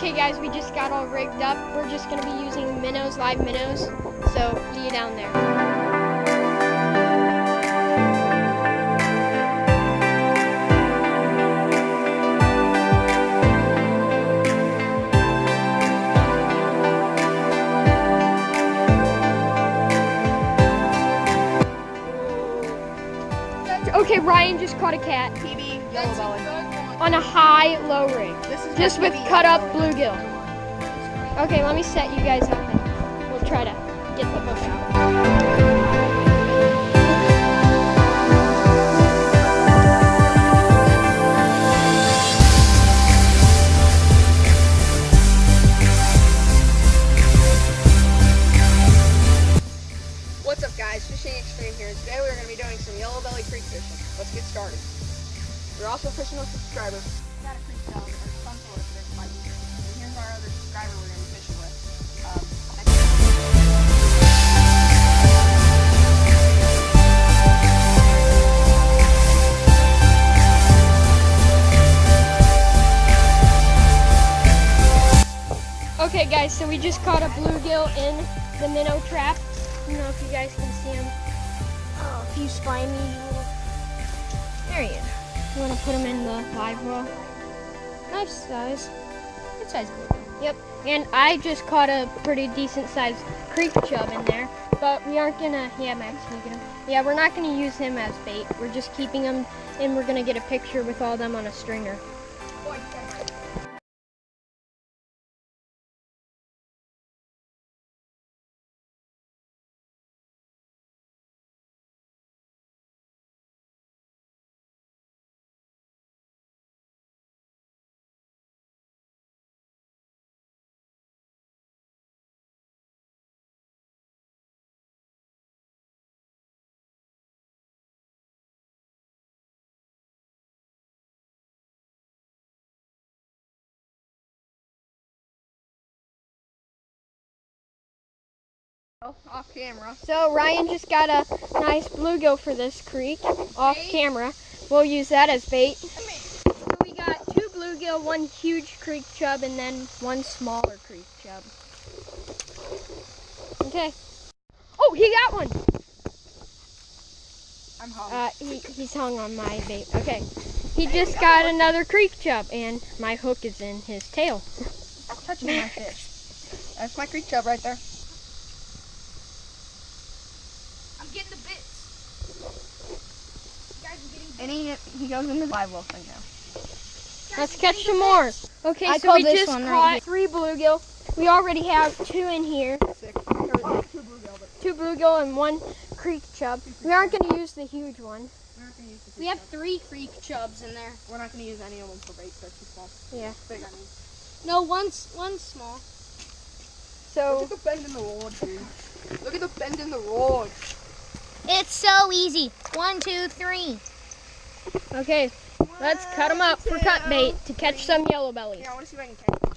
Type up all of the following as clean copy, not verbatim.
Okay guys, we just got all rigged up. We're just gonna be using minnows, live minnows. So see you down there. Okay, Ryan just caught a cat. PB yellow belly. On a high-low rig. This is just with cut-up bluegill. Okay, let me set you guys up and we'll try to get the hook out. What's up guys, Fishing Extreme here, and today we're going to be doing some yellow belly creek fishing. Let's get started. We're also fishing with a subscriber. We got a creek down or some sort of fish bite. And here's our other subscriber we're going to be fishing with. Okay guys, so we just caught a bluegill in the minnow trap. I don't know if you guys can see him. Oh, a few spiny little... There he is. You want to put him in the live well? Nice size. Good size bluegill. Yep. And I just caught a pretty decent sized creek chub in there. But we aren't gonna... Yeah, Max, can you get him? Yeah, we're not gonna use him as bait. We're just keeping him, and we're gonna get a picture with all them on a stringer. Off camera. So Ryan just got a nice bluegill for this creek off camera. We'll use that as bait. So we got 2 bluegill, 1 huge creek chub, and then 1 smaller creek chub. Okay. Oh, he got one. I'm hung. He's hung on my bait. Okay. He just got another creek chub, and my hook is in his tail. Stop touching my fish. That's my creek chub right there. I'm getting the bits. You guys are getting bits. And he goes in the live well thing now. Let's catch some more. Okay, so we just caught 3 bluegill. We already have 2 in here. 6. Or 2 bluegill. 2 bluegill and 1 creek chub. We aren't going to use the huge one. We're not going to use the We have 3 creek chubs in there. We're not going to use any of them for bait. They're too small. Yeah. Big, I mean. No, one's small. So look at the bend in the rod, dude. Look at the bend in the rod. It's so easy. 1, 2, 3. okay, let's cut them up for cut bait to catch some yellow bellies. Yeah, I want to see if I can catch one.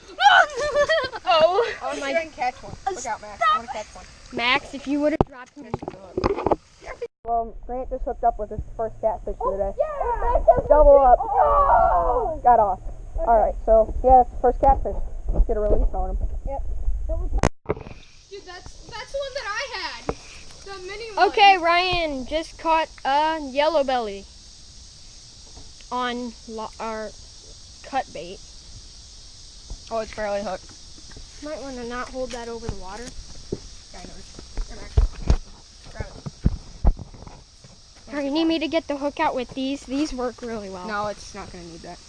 Oh, I want to see if I can catch one. Look out, Max. I want to catch one. Max, if you would have dropped me. Well, Grant just hooked up with his first catfish for today. Yeah! Double up. Oh! Got off. Okay. Alright, so yeah, it's the first catfish. Let's get a release on him. Yep. Dude, that's the one that I had. The mini one. Okay, Ryan just caught a yellow belly on our cut bait. Oh, it's barely hooked. Might want to not hold that over the water. Yeah, I know. Or you need me to get the hook out with these? These work really well. No, it's not going to need that.